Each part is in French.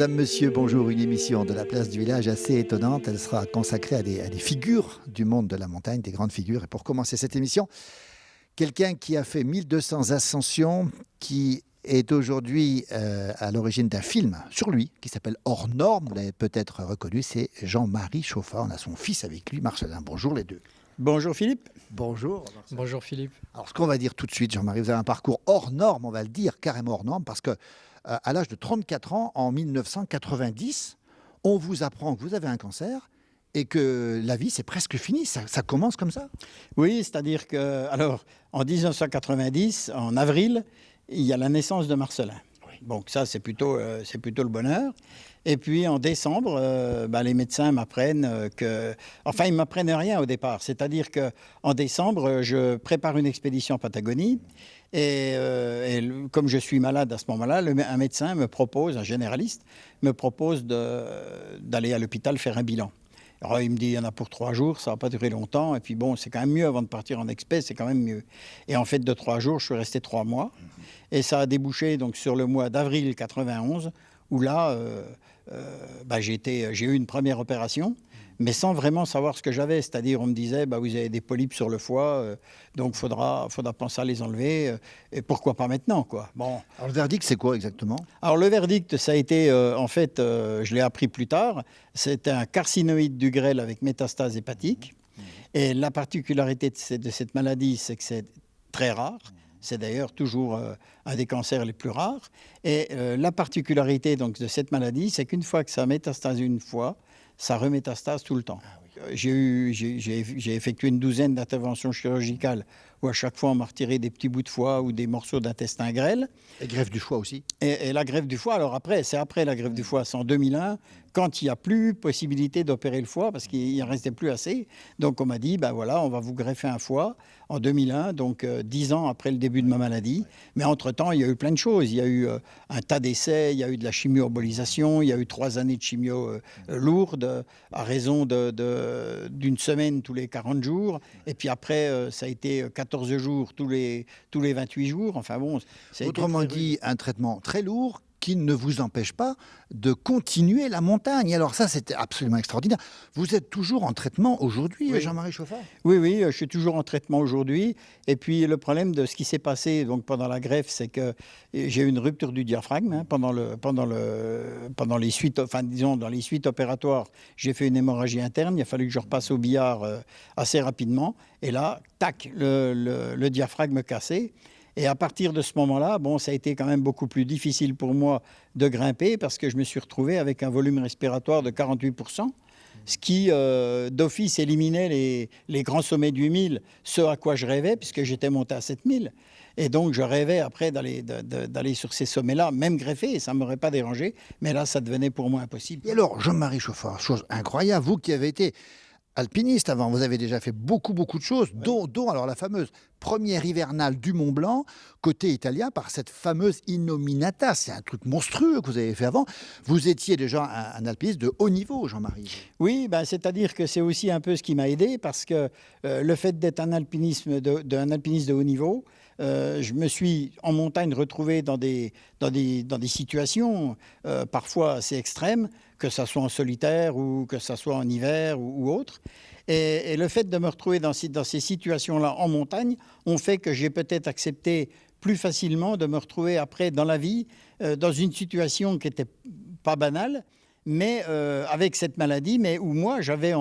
Mesdames, Messieurs, bonjour. Une émission de la place du village assez étonnante. Elle sera consacrée à des figures du monde de la montagne, des grandes figures. Et pour commencer cette émission, quelqu'un qui a fait 1200 ascensions, qui est aujourd'hui à l'origine d'un film sur lui, qui s'appelle Hors Norme. Vous l'avez peut-être reconnu, c'est Jean-Marie Chauffat. On a son fils avec lui, Marcelin. Bonjour les deux. Bonjour Philippe. Bonjour. Bonjour Philippe. Alors ce qu'on va dire tout de suite, Jean-Marie, vous avez un parcours hors norme, on va le dire carrément hors norme, parce que à l'âge de 34 ans, en 1990, on vous apprend que vous avez un cancer et que la vie, c'est presque fini. Ça commence comme ça? Oui, c'est-à-dire que, alors, en 1990, en avril, il y a la naissance de Marcelin. Donc ça, c'est plutôt le bonheur. Et puis en décembre, les médecins m'apprennent que... Enfin, ils ne m'apprennent rien au départ. C'est-à-dire qu'en décembre, je prépare une expédition en Patagonie. Et comme je suis malade à ce moment-là, un médecin me propose, un généraliste, me propose d'aller à l'hôpital faire un bilan. Alors, il me dit, il y en a pour 3 jours, ça ne va pas durer longtemps. Et puis bon, c'est quand même mieux avant de partir en expé, c'est quand même mieux. Et en fait, de 3 jours, je suis resté 3 mois. Et ça a débouché donc sur le mois d'avril 91, où là, j'ai eu une première opération, mais sans vraiment savoir ce que j'avais. C'est-à-dire, on me disait, vous avez des polypes sur le foie, donc faudra penser à les enlever. Et pourquoi pas maintenant, quoi. Bon. Alors le verdict, c'est quoi exactement? Alors le verdict, ça a été, je l'ai appris plus tard, c'était un carcinoïde du grêle avec métastase hépatique. Et la particularité de cette maladie, c'est que c'est très rare. C'est d'ailleurs toujours un des cancers les plus rares. Et la particularité donc, de cette maladie, c'est qu'une fois que ça métastase une fois, ça remétastase tout le temps. J'ai effectué une douzaine d'interventions chirurgicales où à chaque fois on m'a retiré des petits bouts de foie ou des morceaux d'intestin grêle. Et greffe du foie aussi? Et la greffe du foie, alors c'est après la greffe du foie, c'est en 2001, quand il n'y a plus possibilité d'opérer le foie parce qu'il n'en restait plus assez. Donc on m'a dit, on va vous greffer un foie en 2001, donc 10 ans après le début de ma maladie. Mais entre-temps, il y a eu plein de choses. Il y a eu un tas d'essais, il y a eu de la chimio-embolisation, il y a eu 3 années de chimio lourdes à raison d'une semaine tous les 40 jours. Et puis après, ça a été 14 jours tous les 28 jours. Enfin bon, autrement dit, un traitement très lourd qui ne vous empêche pas de continuer la montagne. Alors ça, c'était absolument extraordinaire. Vous êtes toujours en traitement aujourd'hui, oui. Jean-Marie Chauffat? Oui, je suis toujours en traitement aujourd'hui. Et puis le problème de ce qui s'est passé donc, pendant la greffe, c'est que j'ai eu une rupture du diaphragme pendant les suites, dans les suites opératoires. J'ai fait une hémorragie interne. Il a fallu que je repasse au billard assez rapidement. Et là, tac, le diaphragme cassé. Et à partir de ce moment-là, ça a été quand même beaucoup plus difficile pour moi de grimper parce que je me suis retrouvé avec un volume respiratoire de 48%, ce qui, d'office, éliminait les grands sommets du 8000, ce à quoi je rêvais puisque j'étais monté à 7000. Et donc, je rêvais après d'aller sur ces sommets-là, même greffé, et ça ne m'aurait pas dérangé. Mais là, ça devenait pour moi impossible. Et alors, Jean-Marie Chauffat, chose incroyable, vous qui avez été alpiniste avant, vous avez déjà fait beaucoup de choses, dont alors la fameuse première hivernale du Mont Blanc, côté italien, par cette fameuse Innominata. C'est un truc monstrueux que vous avez fait avant. Vous étiez déjà un alpiniste de haut niveau, Jean-Marie. Oui, c'est-à-dire que c'est aussi un peu ce qui m'a aidé, parce que le fait d'être un alpiniste de haut niveau, je me suis en montagne retrouvé dans des situations parfois assez extrêmes, que ça soit en solitaire ou que ça soit en hiver ou autre. Et le fait de me retrouver dans ces situations-là en montagne ont fait que j'ai peut-être accepté plus facilement de me retrouver après dans la vie dans une situation qui n'était pas banale, mais avec cette maladie, mais où moi j'avais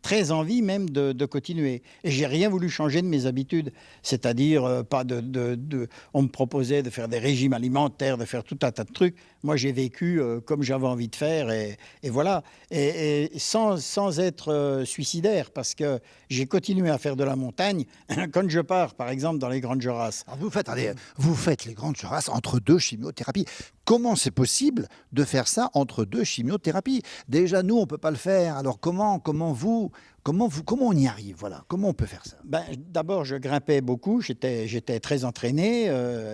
très envie même de continuer. Et j'ai rien voulu changer de mes habitudes. C'est-à-dire, on me proposait de faire des régimes alimentaires, de faire tout un tas de trucs. Moi, j'ai vécu comme j'avais envie de faire et voilà. Et sans être suicidaire, parce que j'ai continué à faire de la montagne. Quand je pars, par exemple, dans les Grandes Jorasses. Alors vous faites les Grandes Jorasses entre 2 chimiothérapies. Comment c'est possible de faire ça entre 2 chimiothérapies? Déjà, nous, on ne peut pas le faire. Alors comment on y arrive? Voilà. Comment on peut faire ça? D'abord, je grimpais beaucoup. J'étais très entraîné.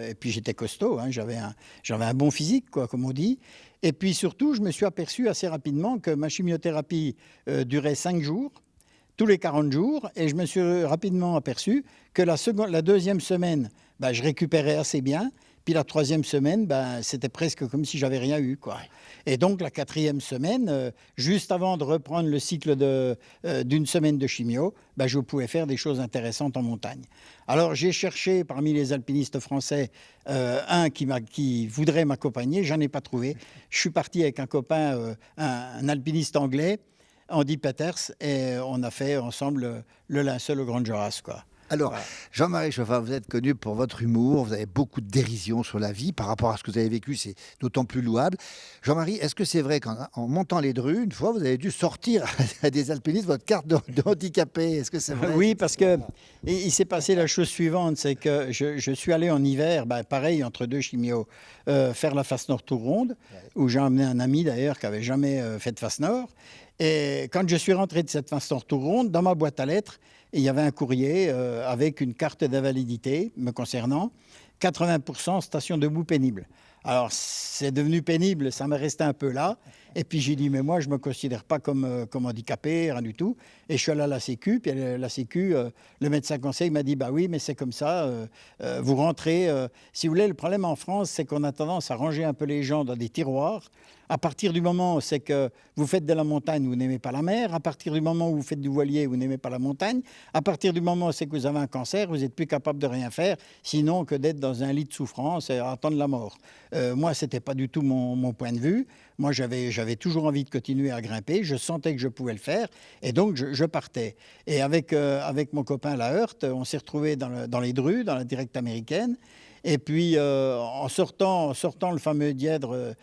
Et puis, j'étais costaud. J'avais un bon physique, quoi, comme on dit. Et puis, surtout, je me suis aperçu assez rapidement que ma chimiothérapie durait 5 jours, tous les 40 jours. Et je me suis rapidement aperçu que la deuxième semaine, je récupérais assez bien. Puis la 3e semaine, ben, c'était presque comme si j'avais rien eu, quoi. Et donc la 4e semaine, juste avant de reprendre le cycle d'une semaine de chimio, ben, je pouvais faire des choses intéressantes en montagne. Alors j'ai cherché parmi les alpinistes français un qui voudrait m'accompagner, j'en ai pas trouvé. Je suis parti avec un copain, un alpiniste anglais, Andy Peters, et on a fait ensemble le linceul au Grand Joras, quoi. Alors, Voilà. Jean-Marie Chauffard, vous êtes connu pour votre humour, vous avez beaucoup de dérision sur la vie par rapport à ce que vous avez vécu, c'est d'autant plus louable. Jean-Marie, est-ce que c'est vrai qu'en montant les Drus, une fois, vous avez dû sortir à des alpinistes votre carte de handicapé? Est-ce que c'est vrai? Oui, parce que il s'est passé la chose suivante, c'est que je suis allé en hiver, ben, pareil, entre 2 chimios, faire la face nord tour ronde, où j'ai emmené un ami d'ailleurs qui n'avait jamais fait de face nord. Et quand je suis rentré de cette face nord tour ronde, dans ma boîte à lettres, il y avait un courrier avec une carte d'invalidité me concernant, 80% station debout pénible. Alors, c'est devenu pénible, ça m'est resté un peu là. Et puis j'ai dit, mais moi, je ne me considère pas comme handicapé, rien du tout. Et je suis allé à la Sécu, puis la Sécu, le médecin conseil m'a dit, bah oui, mais c'est comme ça, vous rentrez. Si vous voulez, le problème en France, c'est qu'on a tendance à ranger un peu les gens dans des tiroirs. À partir du moment où c'est que vous faites de la montagne, vous n'aimez pas la mer. À partir du moment où vous faites du voilier, vous n'aimez pas la montagne. À partir du moment où c'est que vous avez un cancer, vous n'êtes plus capable de rien faire, sinon que d'être dans un lit de souffrance et à attendre la mort. Moi, ce n'était pas du tout mon point de vue. Moi, j'avais toujours envie de continuer à grimper. Je sentais que je pouvais le faire. Et donc, je partais. Et avec mon copain Laheurte, on s'est retrouvés dans les Drus, dans la directe américaine. Et puis, en sortant le fameux dièdre,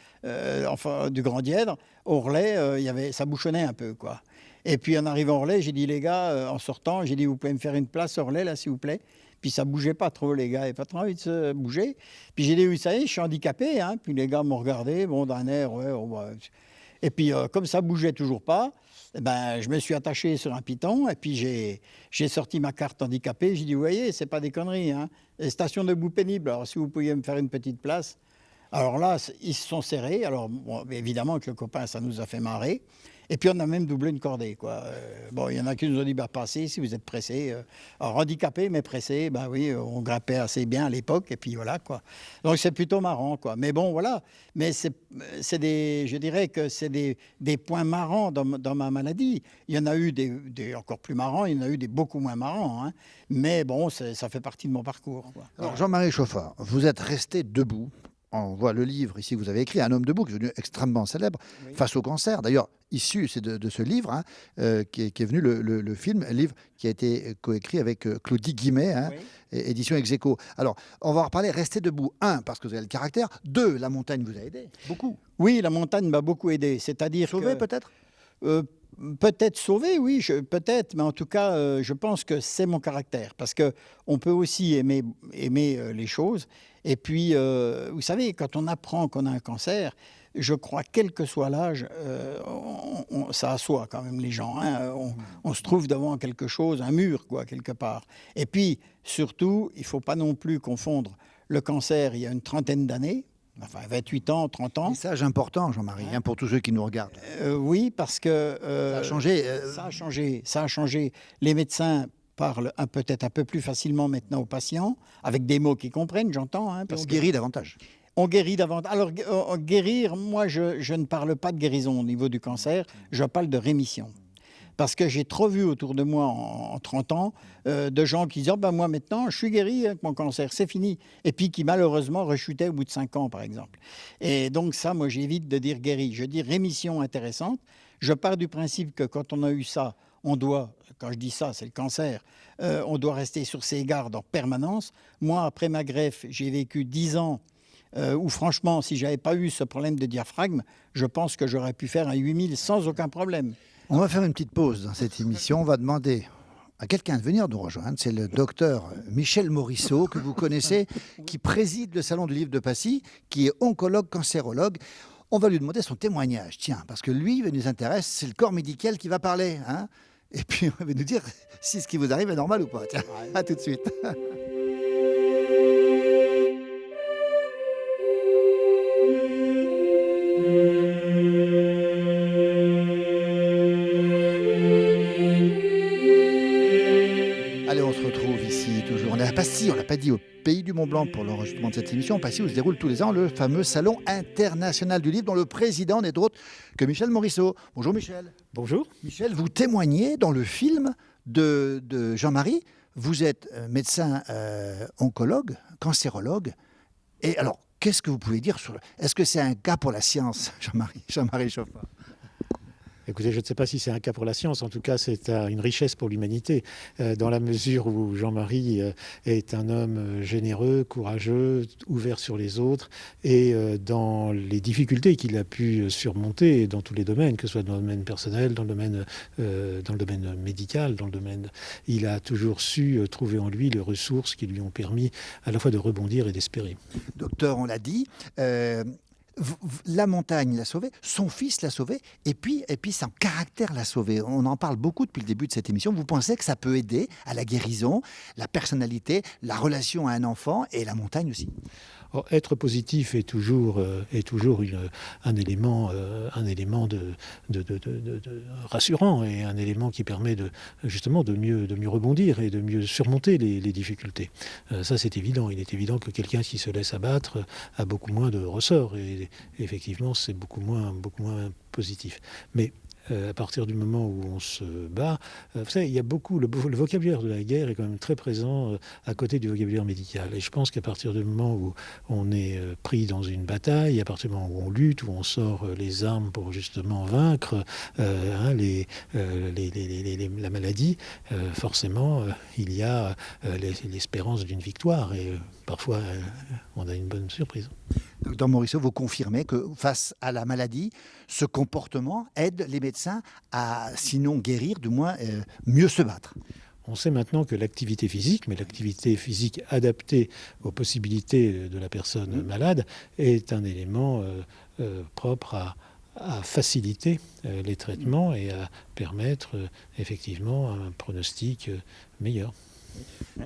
enfin, du Grand Dièdre, Orlais, ça bouchonnait un peu, quoi. Et puis, en arrivant à Orlais, j'ai dit, les gars, en sortant, j'ai dit, vous pouvez me faire une place Orlais, là, s'il vous plaît? Puis ça bougeait pas trop, les gars, ils n'avaient pas trop envie de se bouger. Puis j'ai dit, oui, ça y est, je suis handicapé. Hein. Puis les gars m'ont regardé, bon, d'un air, ouais. Et puis, comme ça bougeait toujours pas, ben, je me suis attaché sur un piton et puis j'ai sorti ma carte handicapée. J'ai dit, vous voyez, c'est pas des conneries. Hein. Station debout pénible, alors si vous pouviez me faire une petite place. Alors là, ils se sont serrés. Alors, bon, évidemment, avec le copain, ça nous a fait marrer. Et puis, on a même doublé une cordée, quoi. Bon, il y en a qui nous ont dit, bah, passez si vous êtes pressés. Alors, handicapés, mais pressés, bah oui, on grimpait assez bien à l'époque. Et puis, voilà, quoi. Donc, c'est plutôt marrant, quoi. Mais bon, voilà. Mais je dirais que c'est des points marrants dans ma maladie. Il y en a eu des encore plus marrants, il y en a eu des beaucoup moins marrants. Hein. Mais bon, ça fait partie de mon parcours, quoi. Alors, Jean-Marie Chauffard, vous êtes resté debout. On voit le livre ici que vous avez écrit, Un homme debout, qui est devenu extrêmement célèbre, oui, face au cancer. D'ailleurs, issu c'est de ce livre, hein, qui est venu le film, un livre qui a été coécrit avec Claudie Guimet, hein, oui, édition Execo. Alors, on va en reparler. Restez debout. 1, parce que vous avez le caractère. 2, la montagne vous a aidé beaucoup. Oui, la montagne m'a beaucoup aidé. C'est-à-dire sauvé peut-être peut-être sauvé, oui, peut-être, mais en tout cas, je pense que c'est mon caractère, parce qu'on peut aussi aimer les choses. Et puis, vous savez, quand on apprend qu'on a un cancer, je crois, quel que soit l'âge, ça assoit quand même les gens. Hein. On se trouve devant quelque chose, un mur, quoi, quelque part. Et puis, surtout, il ne faut pas non plus confondre le cancer il y a une trentaine d'années, enfin 28 ans, 30 ans. Message important, Jean-Marie, hein, pour tous ceux qui nous regardent. Oui, parce que... ça a changé. Ça a changé. Les médecins parlent peut-être un peu plus facilement maintenant aux patients, avec des mots qu'ils comprennent, j'entends. Hein, on guérit davantage. On guérit davantage. Alors, guérir, moi, je ne parle pas de guérison au niveau du cancer, je parle de rémission. Parce que j'ai trop vu autour de moi en 30 ans de gens qui disaient ben moi maintenant je suis guéri avec mon cancer, c'est fini. Et puis qui malheureusement rechutaient au bout de 5 ans par exemple. Et donc ça, moi j'évite de dire guéri. Je dis rémission intéressante. Je pars du principe que quand on a eu ça, on doit, quand je dis ça, c'est le cancer, on doit rester sur ses gardes en permanence. Moi, après ma greffe, j'ai vécu 10 ans où franchement, si je n'avais pas eu ce problème de diaphragme, je pense que j'aurais pu faire un 8000 sans aucun problème. On va faire une petite pause dans cette émission. On va demander à quelqu'un de venir nous rejoindre. C'est le docteur Michel Morisseau, que vous connaissez, qui préside le Salon du Livre de Passy, qui est oncologue, cancérologue. On va lui demander son témoignage, tiens, parce que lui, il nous intéresse, c'est le corps médical qui va parler. Hein, et puis, on va nous dire si ce qui vous arrive est normal ou pas. Tiens, à tout de suite. Allez, on se retrouve ici toujours. On est à Passy, on l'a pas dit, au pays du Mont-Blanc pour l'enregistrement de cette émission. Passy où se déroule tous les ans le fameux Salon international du livre dont le président n'est autre que Michel Morisseau. Bonjour Michel. Bonjour. Michel, vous témoignez dans le film de Jean-Marie. Vous êtes médecin oncologue, cancérologue. Et alors, qu'est-ce que vous pouvez dire sur Est-ce que c'est un cas pour la science, Jean-Marie Chauffard? Écoutez, je ne sais pas si c'est un cas pour la science. En tout cas, c'est une richesse pour l'humanité, dans la mesure où Jean-Marie est un homme généreux, courageux, ouvert sur les autres, et dans les difficultés qu'il a pu surmonter dans tous les domaines, que ce soit dans le domaine personnel, dans le domaine médical, il a toujours su trouver en lui les ressources qui lui ont permis à la fois de rebondir et d'espérer. Docteur, on l'a dit. La montagne l'a sauvé, son fils l'a sauvé, et puis son caractère l'a sauvé. On en parle beaucoup depuis le début de cette émission. Vous pensez que ça peut aider à la guérison, la personnalité, la relation à un enfant et la montagne aussi? Or, être positif est toujours un élément rassurant et un élément qui permet justement de mieux rebondir et de mieux surmonter les difficultés. Ça, c'est évident. Il est évident que quelqu'un qui se laisse abattre a beaucoup moins de ressorts et effectivement, c'est beaucoup moins positif. Mais à partir du moment où on se bat, vous savez, il y a beaucoup, le vocabulaire de la guerre est quand même très présent à côté du vocabulaire médical. Et je pense qu'à partir du moment où on est pris dans une bataille, à partir du moment où on lutte, où on sort les armes pour justement vaincre la maladie, forcément, il y a l'espérance d'une victoire. Et parfois, on a une bonne surprise. Docteur Morisseau, vous confirmez que face à la maladie, ce comportement aide les médecins à, sinon guérir, du moins mieux se battre. On sait maintenant que l'activité physique, mais l'activité physique adaptée aux possibilités de la personne malade, est un élément propre à faciliter les traitements et à permettre effectivement un pronostic meilleur.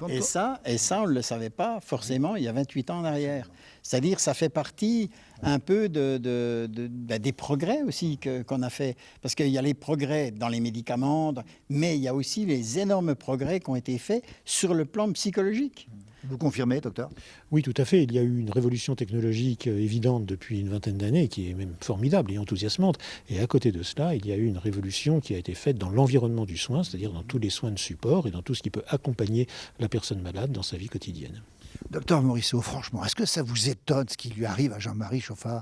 Et ça, on ne le savait pas forcément il y a 28 ans en arrière. C'est-à-dire ça fait partie un peu des progrès aussi qu'on a fait. Parce qu'il y a les progrès dans les médicaments, mais il y a aussi les énormes progrès qui ont été faits sur le plan psychologique. Vous confirmez, docteur? Oui, tout à fait. Il y a eu une révolution technologique évidente depuis une vingtaine d'années, qui est même formidable et enthousiasmante. Et à côté de cela, il y a eu une révolution qui a été faite dans l'environnement du soin, c'est-à-dire dans tous les soins de support et dans tout ce qui peut accompagner la personne malade dans sa vie quotidienne. Docteur Morisseau, franchement, est-ce que ça vous étonne ce qui lui arrive à Jean-Marie Chauffard?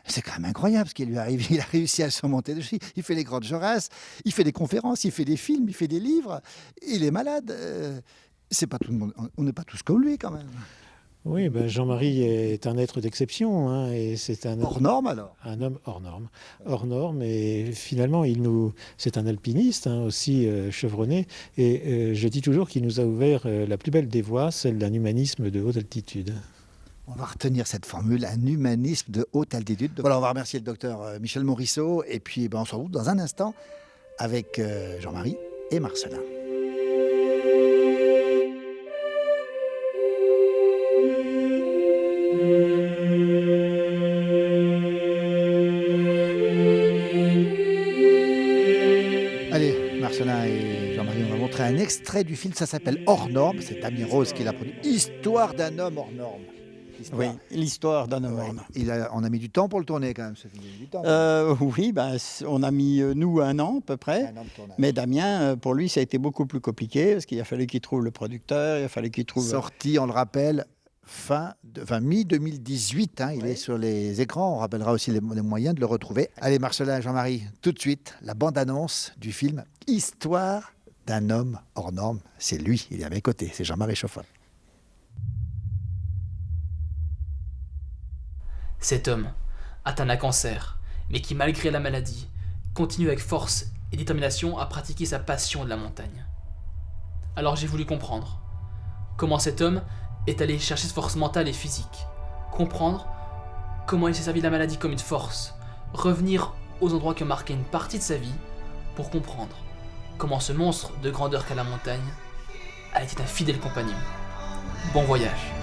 C'est quand même incroyable ce qui lui arrive. Il a réussi à surmonter dessus. Il fait les grandes Jaurès, il fait des conférences, il fait des films, il fait des livres. Il est malade. C'est pas tout le monde. On n'est pas tous comme lui quand même. Oui, Jean-Marie est un être d'exception, et c'est hors norme alors. Un homme hors norme, et finalement c'est un alpiniste aussi chevronné, et je dis toujours qu'il nous a ouvert la plus belle des voies, celle d'un humanisme de haute altitude. On va retenir cette formule, un humanisme de haute altitude. Voilà, on va remercier le docteur Michel Morisseau, et puis on se retrouve dans un instant avec Jean-Marie et Marcelin. Allez, Marcelin et Jean-Marie, on va montrer un extrait du film, ça s'appelle Hors Norme, c'est Damien Rose qui l'a produit. Histoire d'un homme hors norme. Oui, l'histoire d'un homme hors norme. On a mis du temps pour le tourner quand même, ce film. Oui, on a mis, nous, 1 an à peu près. Mais Damien, pour lui, ça a été beaucoup plus compliqué parce qu'il a fallu qu'il trouve le producteur, il a fallu qu'il trouve... Sorti, on le rappelle, mi-2018, il est sur les écrans. On rappellera aussi les moyens de le retrouver. Allez, Marcelin et Jean-Marie, tout de suite, la bande-annonce du film Histoire d'un homme hors norme. C'est lui, il est à mes côtés, c'est Jean-Marie Chauffard. Cet homme, atteint d'un cancer, mais qui, malgré la maladie, continue avec force et détermination à pratiquer sa passion de la montagne. Alors j'ai voulu comprendre comment cet homme est allé chercher cette force mentale et physique, comprendre comment il s'est servi de la maladie comme une force, revenir aux endroits qui ont marqué une partie de sa vie pour comprendre comment ce monstre de grandeur qu'à la montagne a été un fidèle compagnon. Bon voyage.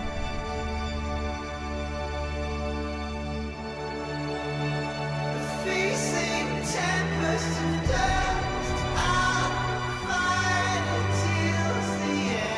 Tempest of dust, I'll fight until the end.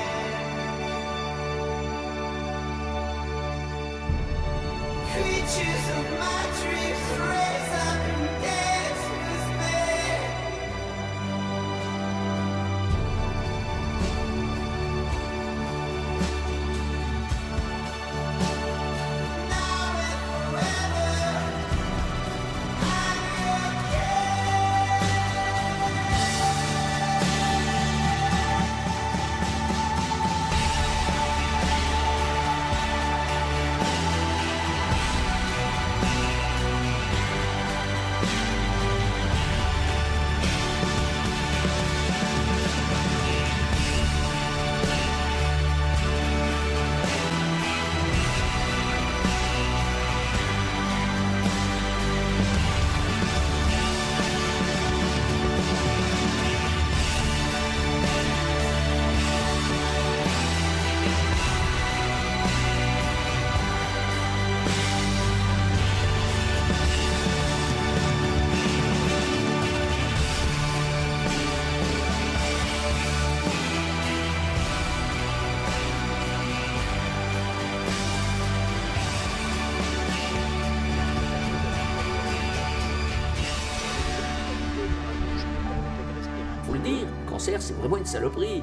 Faut le dire, le cancer c'est vraiment une saloperie.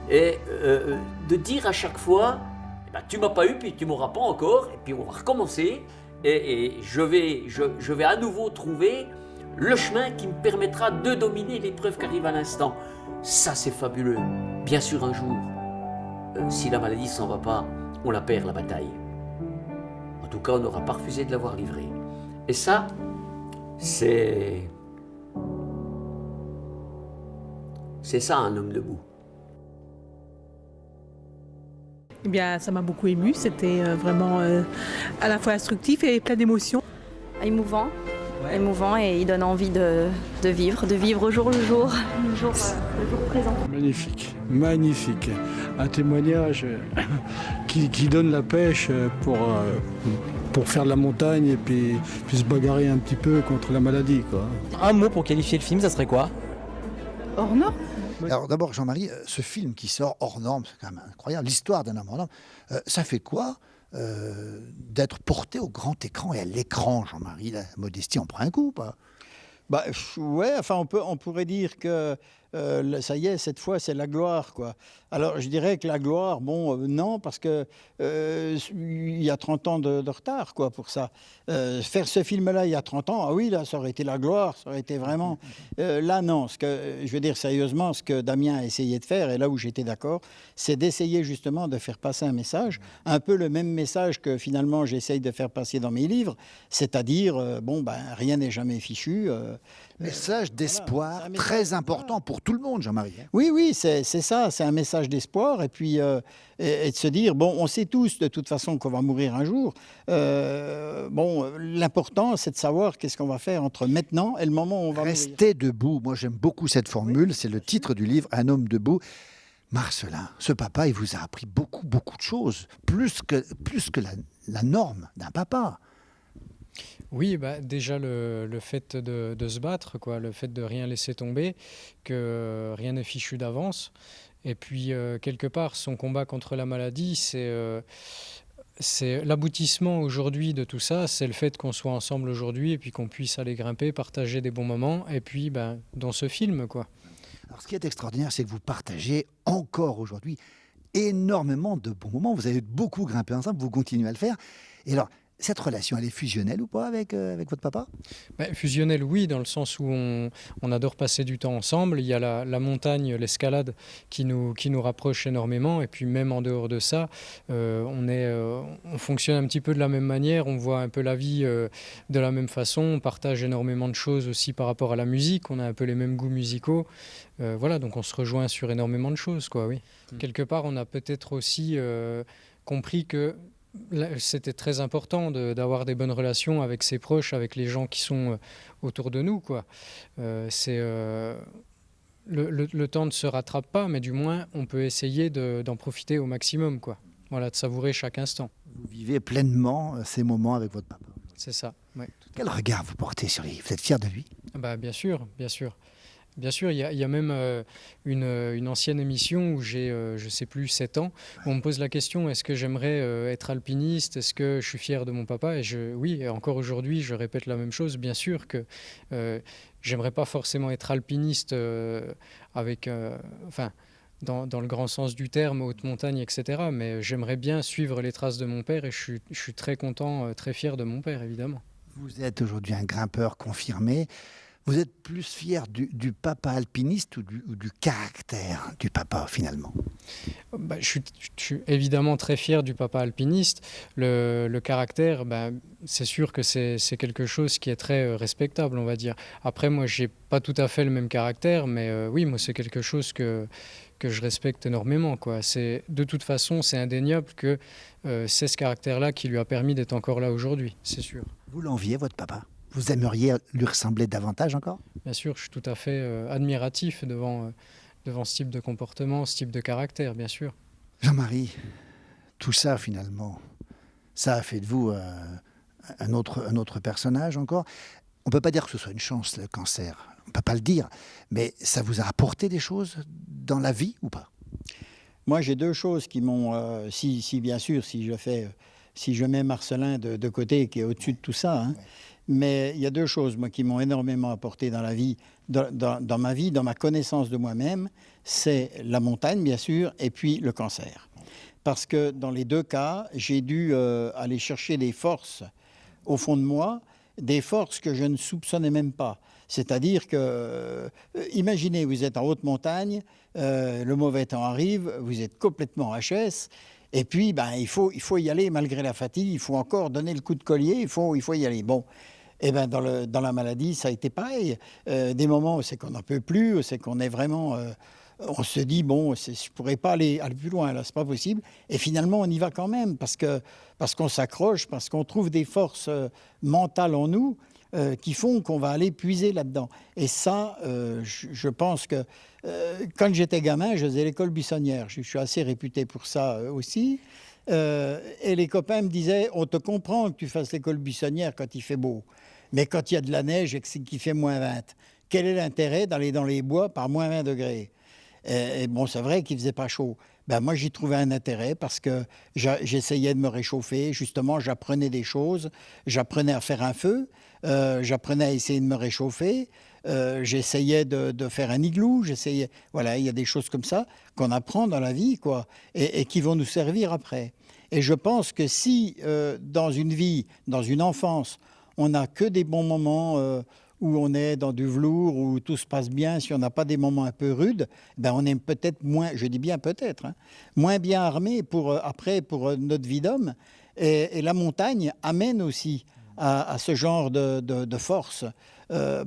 Et de dire à chaque fois, eh ben, tu m'as pas eu, puis tu m'auras pas encore, et puis on va recommencer, et je vais à nouveau trouver le chemin qui me permettra de dominer l'épreuve qui arrive à l'instant. Ça c'est fabuleux. Bien sûr un jour, si la maladie s'en va pas, on la perd la bataille. En tout cas, on n'aura pas refusé de l'avoir livrée. Et ça, c'est ça un homme debout. Eh bien, ça m'a beaucoup ému. C'était vraiment à la fois instructif et plein d'émotions. Émouvant, émouvant, et il donne envie de vivre au jour le jour, le jour présent. Magnifique, magnifique. Un témoignage qui donne la pêche pour faire de la montagne et puis se bagarrer un petit peu contre la maladie, quoi. Un mot pour qualifier le film, ça serait quoi? Hors norme. Alors d'abord, Jean-Marie, ce film qui sort hors norme, c'est quand même incroyable, l'histoire d'un homme hors norme, ça fait quoi d'être porté au grand écran et à l'écran, Jean-Marie? La modestie en prend un coup, pas? Bah, ouais, enfin, on pourrait dire que ça y est, cette fois, c'est la gloire, quoi. Alors, je dirais que la gloire, bon, non, parce que il y a 30 ans de retard, quoi, pour ça. Faire ce film-là il y a 30 ans, ah oui, là, ça aurait été la gloire, ça aurait été vraiment... là, non, je veux dire sérieusement, ce que Damien a essayé de faire, et là où j'étais d'accord, c'est d'essayer justement de faire passer un message, un peu le même message que finalement j'essaye de faire passer dans mes livres, c'est-à-dire, bon, ben, rien n'est jamais fichu. Message d'espoir, voilà, très important pour tout le monde, Jean-Marie. Oui, c'est ça, c'est un message d'espoir, et puis et de se dire, bon, on sait tous de toute façon qu'on va mourir un jour. Bon, l'important, c'est de savoir qu'est-ce qu'on va faire entre maintenant et le moment où on va mourir. Rester debout, moi j'aime beaucoup cette formule, c'est le titre du livre, Un homme debout. Marcelin, ce papa, il vous a appris beaucoup de choses, plus que la norme d'un papa. Oui, bah, déjà le fait de se battre, quoi, le fait de rien laisser tomber, que rien n'est fichu d'avance. Et puis, quelque part, son combat contre la maladie, c'est l'aboutissement aujourd'hui de tout ça, c'est le fait qu'on soit ensemble aujourd'hui et puis qu'on puisse aller grimper, partager des bons moments, et puis ben, dans ce film, quoi. Alors, ce qui est extraordinaire, c'est que vous partagez encore aujourd'hui énormément de bons moments. Vous avez beaucoup grimpé ensemble, vous continuez à le faire. Et alors, cette relation, elle est fusionnelle ou pas avec votre papa? Fusionnelle, oui, dans le sens où on adore passer du temps ensemble. Il y a la montagne, l'escalade qui nous rapproche énormément. Et puis même en dehors de ça, on fonctionne un petit peu de la même manière. On voit un peu la vie de la même façon. On partage énormément de choses aussi par rapport à la musique. On a un peu les mêmes goûts musicaux. Voilà, donc on se rejoint sur énormément de choses, quoi, oui. Quelque part, on a peut-être aussi compris que c'était très important d'avoir des bonnes relations avec ses proches, avec les gens qui sont autour de nous, quoi. Le temps ne se rattrape pas, mais du moins, on peut essayer d'en profiter au maximum, quoi. Voilà, de savourer chaque instant. Vous vivez pleinement ces moments avec votre papa. C'est ça, oui. Quel regard vous portez sur lui? Vous êtes fier de lui? Bah, bien sûr, bien sûr. Bien sûr, il y a même une ancienne émission où j'ai, je ne sais plus, 7 ans, où on me pose la question, est-ce que j'aimerais être alpiniste? Est-ce que je suis fier de mon papa? Oui, et encore aujourd'hui, je répète la même chose. Bien sûr que j'aimerais pas forcément être alpiniste dans le grand sens du terme, haute montagne, etc. Mais j'aimerais bien suivre les traces de mon père et je suis très content, très fier de mon père, évidemment. Vous êtes aujourd'hui un grimpeur confirmé. Vous êtes plus fier du papa alpiniste ou du caractère du papa, finalement? Je suis évidemment très fier du papa alpiniste. Le caractère, c'est sûr que c'est quelque chose qui est très respectable, on va dire. Après, moi, j'ai pas tout à fait le même caractère, mais oui, moi, c'est quelque chose que je respecte énormément, quoi. De toute façon, c'est indéniable que c'est ce caractère-là qui lui a permis d'être encore là aujourd'hui, c'est sûr. Vous l'enviez, votre papa? Vous aimeriez lui ressembler davantage encore? Bien sûr, je suis tout à fait admiratif devant ce type de comportement, ce type de caractère, bien sûr. Jean-Marie, tout ça, finalement, ça a fait de vous un autre personnage encore. On ne peut pas dire que ce soit une chance, le cancer. On ne peut pas le dire. Mais ça vous a apporté des choses dans la vie ou pas? Moi, j'ai 2 choses qui m'ont... bien sûr, si je mets Marcelin de côté, qui est au-dessus de tout ça, hein, mais il y a 2 choses, moi, qui m'ont énormément apporté dans la vie, dans ma vie, dans ma connaissance de moi-même. C'est la montagne, bien sûr, et puis le cancer. Parce que dans les 2 cas, j'ai dû aller chercher des forces au fond de moi, des forces que je ne soupçonnais même pas. C'est-à-dire que, imaginez, vous êtes en haute montagne, le mauvais temps arrive, vous êtes complètement HS, et puis il faut y aller malgré la fatigue, il faut encore donner le coup de collier, il faut y aller. Bon, et dans la maladie, ça a été pareil. Des moments où c'est qu'on n'en peut plus, où c'est qu'on est vraiment... on se dit, bon, je ne pourrais pas aller plus loin, là, c'est pas possible. Et finalement, on y va quand même, parce qu'on s'accroche, parce qu'on trouve des forces mentales en nous qui font qu'on va aller puiser là-dedans. Et ça, je pense que quand j'étais gamin, je faisais l'école buissonnière. Je suis assez réputé pour ça aussi. Et les copains me disaient, on te comprend que tu fasses l'école buissonnière quand il fait beau. Mais quand il y a de la neige et qu'il fait moins 20, quel est l'intérêt d'aller dans les bois par moins 20 degrés? Et bon, c'est vrai qu'il ne faisait pas chaud. Moi, j'y trouvais un intérêt parce que j'essayais de me réchauffer. Justement, j'apprenais des choses. J'apprenais à faire un feu. J'apprenais à essayer de me réchauffer. J'essayais de faire un igloo. Voilà, il y a des choses comme ça qu'on apprend dans la vie, quoi, et qui vont nous servir après. Et je pense que si, dans une vie, dans une enfance, on n'a que des bons moments où on est dans du velours, où tout se passe bien, si on n'a pas des moments un peu rudes, on est peut-être moins, je dis bien peut-être, hein, moins bien armé pour notre vie d'homme. Et la montagne amène aussi à ce genre de force.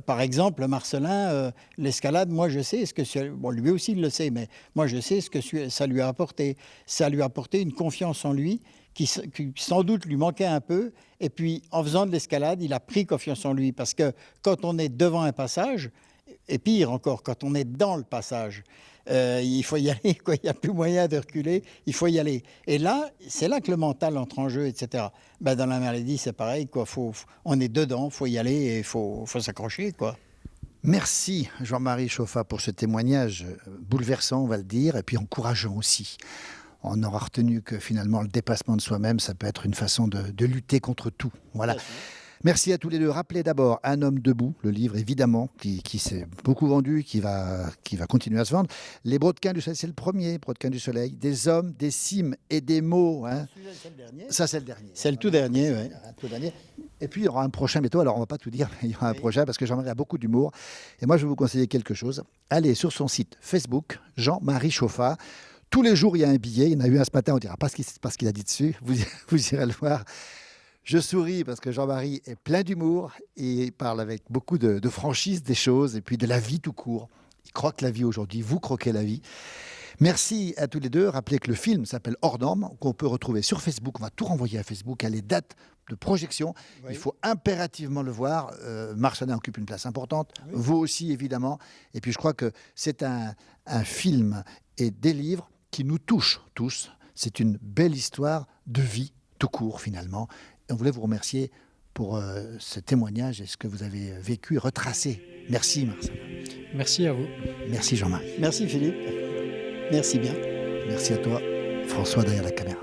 Par exemple, Marcelin, l'escalade, moi je sais ce que... Bon, lui aussi il le sait, mais moi je sais ce que ça lui a apporté. Ça lui a apporté une confiance en lui qui sans doute lui manquait un peu. Et puis, en faisant de l'escalade, il a pris confiance en lui. Parce que quand on est devant un passage, et pire encore, quand on est dans le passage, il faut y aller, quoi. Il n'y a plus moyen de reculer, il faut y aller. Et là, c'est là que le mental entre en jeu, etc. Dans la maladie, c'est pareil, quoi. On est dedans, il faut y aller et il faut s'accrocher, quoi. Merci Jean-Marie Chauffa pour ce témoignage bouleversant, on va le dire, et puis encourageant aussi. On aura retenu que finalement le dépassement de soi-même, ça peut être une façon de lutter contre tout. Voilà. Merci à tous les 2. Rappelez d'abord Un homme debout, le livre évidemment, qui s'est beaucoup vendu, qui va continuer à se vendre. Les Brodequins du Soleil, c'est le premier, Brodequins du Soleil. Des hommes, des cimes et des mots. Hein. C'est le dernier. Ça, c'est le dernier. C'est le tout dernier, oui. Et puis, il y aura un prochain bientôt. Alors, on ne va pas tout dire, mais il y aura un prochain parce que Jean-Marie a beaucoup d'humour. Et moi, je vais vous conseiller quelque chose. Allez sur son site Facebook, Jean-Marie Chauffa. Tous les jours, il y a un billet. Il y en a eu un ce matin, on ne dira pas ce qu'il a dit dessus. Vous irez le voir. Je souris parce que Jean-Marie est plein d'humour et il parle avec beaucoup de franchise des choses et puis de la vie tout court. Il croque la vie aujourd'hui, vous croquez la vie. Merci à tous les 2. Rappelez que le film s'appelle Hors Normes, qu'on peut retrouver sur Facebook. On va tout renvoyer à Facebook, à les dates de projection. Oui. Il faut impérativement le voir. Marcelin occupe une place importante, oui. Vous aussi évidemment. Et puis je crois que c'est un film et des livres qui nous touchent tous. C'est une belle histoire de vie tout court finalement. Et on voulait vous remercier pour ce témoignage et ce que vous avez vécu et retracé. Merci Marcelin. Merci à vous. Merci Jean-Marie. Merci Philippe. Merci bien. Merci à toi, François, derrière la caméra.